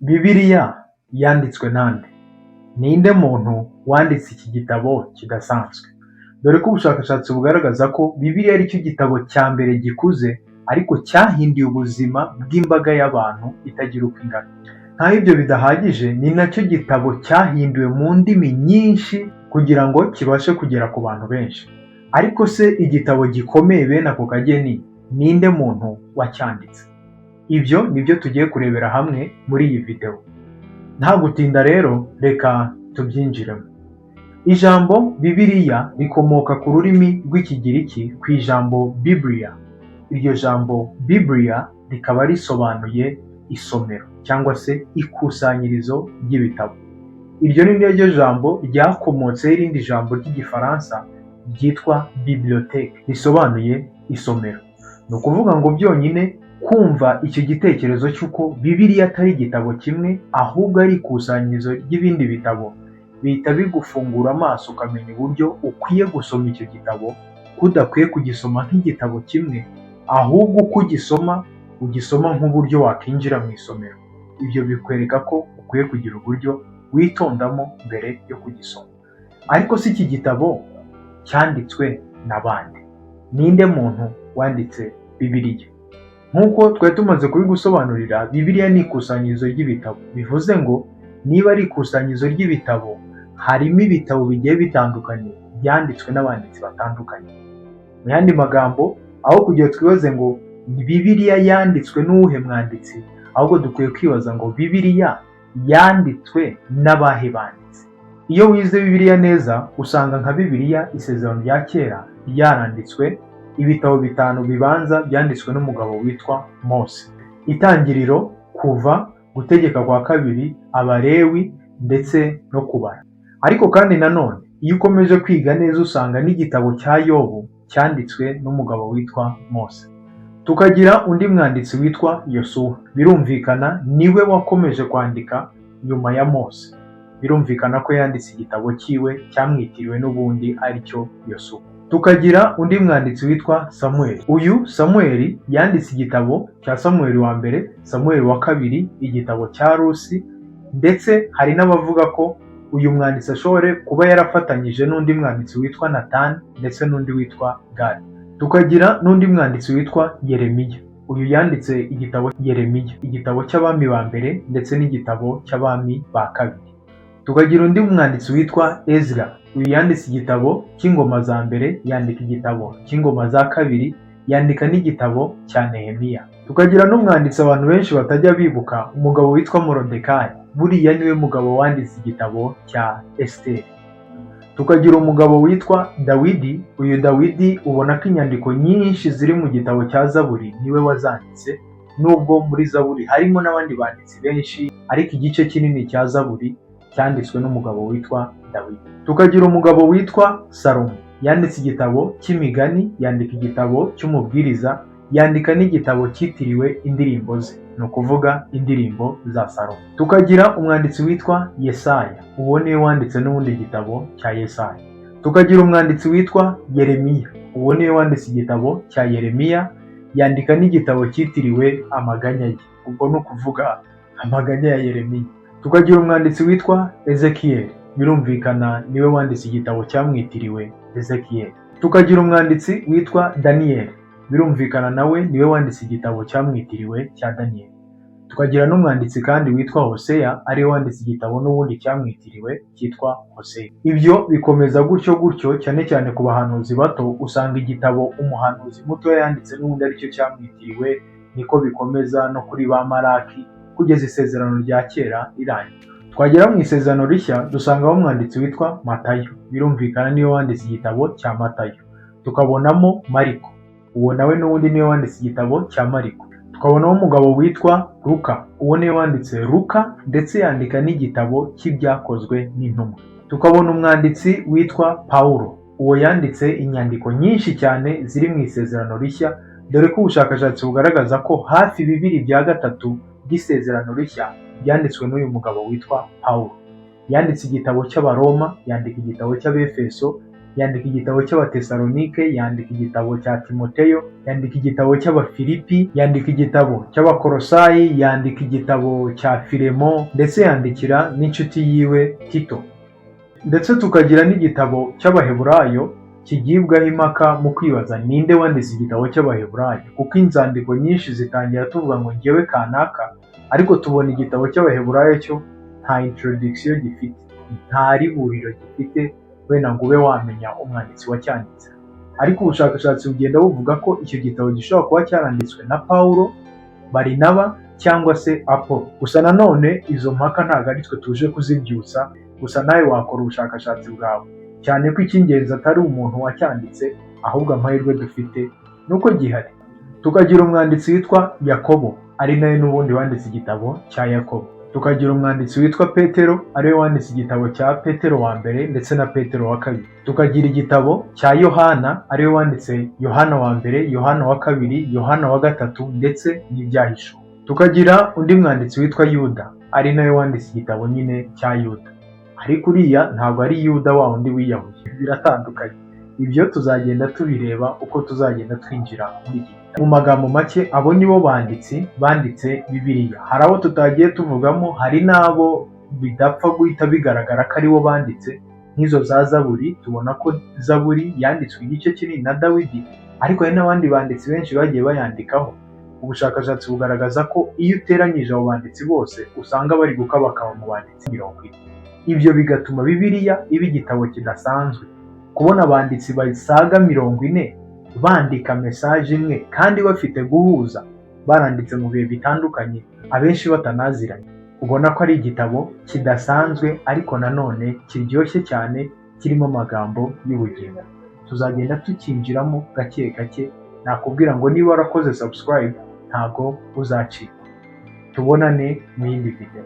Bibiliya yanditswe nande? Ninde muntu wanditse iki gitabo kidasanzwe? Dore ko ubushakashatsi bugaragaza ko Bibiliya ari cyo gitabo cya mbere gikuze ariko cyahinduye ubuzima bw'imbaga y'abantu itagira uko ingana. Nk'aho ibyo bidahagije, ni nacyo gitabo cyahinduwe mu ndimi nyinshi kugira ngo kibashe kugera ku bantu benshi. Ariko se igitabo gikomeye bene ako kageni, ninde muntu wacyanditse? Ibyo nibyo tugiye kurebera hamwe muri iyi video. Nta gutinda rero, reka tubyinjiremo. Ijambo Bibiliya rikomoka ku rurimi rw'Ikigiriki ku ijambo Biblia. Iryo jambo Biblia rikaba risobanuye isomero cyangwa se ikusanyirizo ry'ibitabo. Iryo ni ryo jambo ryakomotseho irindi jambo ry'Igifaransa ryitwa bibliothèque, risobanuye isomero. Ni ukuvuga ngo byonyine kumva icyo gitekerezo cy'uko Bibiliya atari igitabo kimwe ahubwo ari ikusanyirizo ry'ibindi bitabo, bihita bigufungura amaso ukamenya uburyo ukwiye gusoma icyo gitabo, kudakwiye kugisoma nk'igitabo kimwe, ahubwo uko ugisoma nk'uburyo wakinjira mu isomero. Ibyo bikwereka ko ukwiye kugira uburyo witondamo mbere yo kugisoma. Ariko si iki gitabo cyanditswe na bande? Ninde muntu wanditse Bibiliya? Nk'uko twari tumaze kubigusobanurira, Bibiliya ni ikusanyirizo ry'ibitabo. Bivuze ngo niba ari ikusanyirizo ry'ibitabo, harimo ibitabo bigiye bitandukanye byanditswe n'abanditsi batandukanye. Mu yandi magambo, aho kugira twibaze ngo Bibiliya yanditswe n'uwuhe mwanditsi, ahubwo dukwiye kwibaza ngo Bibiliya yanditswe n'abahe banditsi. Iyo wize Bibiliya neza, usanga nka Bibiliya Isezerano rya Kera yaranditswe, ibitabo 5 bibanza byanditswe n'umugabo witwa Mose. Itangiriro, Kuva, Gutegeka kwa Kabiri, Abalewi ndetse no Kubara. Ariko kandi nanone, iyo ukomeje kwiga neza usanga n'igitabo cya Yobu cyanditswe n'umugabo witwa Mose. Tukagira undi mwanditsi witwa Yosuwa. Birumvikana niwe wakomeje kwandika nyuma ya Mose. Birumvikana ko yanditse igitabo cyiwe cyamwitiriwe n'ubundi aricyo Yosuwa. Tukagira undi mwanditsi witwa Samuel. Uyu Samuel yanditse igitabo cya Samuel wa mbere, Samuel wa kabiri, igitabo cya Rusi, ndetse hari n'abavuga ko uyu mwanditsi ashobore kuba yarafatanyije n'undi mwanditsi witwa Natani ndetse n'undi witwa Gadi. Tukagira n'undi mwanditsi witwa Yeremiya. Uyu yanditse igitabo Yeremiya, igitabo cy'abami ba mbere ndetse n'igitabo cy'abami ba kabiri. Tukagira undi mwanditsi witwa Ezra. Uyu yanditse igitabo cy'ingoma za mbere, yandika igitabo cy'ingoma za kabiri, yandika n'igitabo cya Nehemiya. Tukagira n'umwanditsi abantu benshi batajya bibuka, umugabo witwa Morodekayi. Buriya niwe mugabo wanditse igitabo cya Esiteri. Tukagira umugabo witwa Dawidi. Uyu Dawidi ubona ko inyandiko nyinshi ziri mu gitabo cya Zaburi niwe wazanditse, nubwo muri Zaburi harimo n'abandi banditsi benshi, ariko igice kinini cya Zaburi cyanditswe n'umugabo witwa Dawidi. Tukagira umugabo witwa Salomo. Yanditse igitabo cy'imigani, yandika igitabo cy'umubwiriza, yandika n'igitabo cyitiriwe indirimbo ze, ni ukuvuga indirimbo za Salomo. Tukagira umwanditsi witwa Yesaya. Uwo niwe wanditse n'ubundi gitabo cya Yesaya. Tukagira umwanditsi witwa Yeremiya. Uwo niwe wanditse igitabo cya Yeremiya, yandika n'igitabo cyitiriwe amaganya ye, ubwo ni ukuvuga amaganya ya Yeremiya. Tukagira umwanditsi witwa Ezekiyeli. Birumvikana niwe wanditse igitabo cyamwitiriwe Ezekiyeli. Tukagira umwanditsi witwa Daniyeli. Birumvikana nawe niwe wanditse igitabo cyamwitiriwe cya Daniyeli. Tukagira n'umwanditsi kandi witwa Hoseya, ariwe wanditse igitabo n'ubundi cyamwitiriwe cyitwa Hoseya. Ibyo bikomeza gutyo cyane cyane ku bahanuzi bato, usanga igitabo umuhanuzi muto yanditse n'ubundi aricyo cyamwitiriwe. Niko bikomeza no kuri ba Maraki kugeza Isezerano rya Kera rirangiye. Twagera mu Isezerano rishya dusangamo umwanditsi witwa Matayo. Birumvikana niwe wanditse igitabo cya Matayo. Tukabonamo Mariko. Uwo nawe n'ubundi niwe wanditse igitabo cya Mariko. Tukabonamo umugabo witwa Luka. Uwo niwe wanditse Luka ndetse yandika n'igitabo cy'ibyakozwe n'intumwa. Tukabona umwanditsi witwa Pawulo. Uwo yanditse inyandiko nyinshi cyane ziri mu Isezerano rishya, dore ko ubushakashatsi bugaragaza ko hafi 2/3 by'Isezerano rishya byanditswe n'uyu mugabo witwa Pawulo. Yanditse igitabo cy'Abaroma, yandika igitabo cy'Abefeso, yandika igitabo cy'Abatesalonike, yandika igitabo cya Timoteyo, yandika igitabo cy'Abafilipi, yandika igitabo cy'Abakolosayi, yandika igitabo cya Filemo, ndetse yandikira n'inshuti yiwe Tito. Ndetse tukagira n'igitabo cy'Abaheburayo kigibwaho impaka mu kwibaza ninde wanditse igitabo cy'Abaheburayo, kuko inzandiko nyinshi zitangira tuvuga ngo njyewe kanaka, ariko tubona igitabo cy'Abaheburayo cyo nta introduction gifite, nta riburiro gifite wenda ngo ube wamenya umwanditsi wacyanditse. Ariko ubushakashatsi bugenda buvuga ko icyo gitabo gishobora kuba cyaranditswe na Pawulo, Barinaba cyangwa se Apolo. Gusa nanone izo mpaka ntabwo ari twe tuje kuzibyutsa, gusa nawe wakora ubushakashatsi bwawe, cyane ko icy'ingenzi atari umuntu wacyanditse, ahubwo amahirwe dufite nuko gihari. Tukagira umwanditsi witwa Yakobo, ari nawe n'ubundi wanditse igitabo cya Yakobo. Tukagira umwanditsi witwa Petero, ariwe wanditse igitabo cya Petero wa mbere ndetse na Petero wa kabiri. Tukagira igitabo cya Yohana, ariwe wanditse Yohana wa mbere, Yohana wa kabiri, Yohana wa gatatu ndetse n'ibyahishuwe. Tukagira undi mwanditsi witwa Yuda, ari nawe wanditse igitabo nyine cya Yuda, ariko uriya ntabwo ari Yuda wa wundi wiyahuye, biratandukanye. Ibyo tuzagenda tubireba uko tuzagenda twinjira muri iki gitabo. Mu magambo make, abo nibo banditsi banditse Bibiliya. Hari abo tutagiye tuvugamo, hari n'abo bidapfa guhita bigaragara ko aribo banditse, nk'izo za Zaburi. Tubona ko Zaburi yanditswe igice kinini na Dawidi, ariko hari n'abandi banditsi benshi bagiye bayandikaho. Ubushakashatsi bugaragaza ko iyo uteranyije abo banditsi bose usanga bari gukabakaba mu banditsi 40. Ibyo bigatuma Bibiliya iba igitabo kidasanzwe. Kubona abanditsi basaga 40 bandika message imwe kandi bafite guhuza, baranditse mu bihe bitandukanye, abenshi batanaziranye, ubona ko ari igitabo kidasanzwe, ariko nanone kiryoshye cyane, kirimo amagambo y'ubugingo. Tuzagenda tukinjiramo gake gake. Nakubwira ngo niba warakoze subscribe ntago uzacika. Tubonane mu yindi video.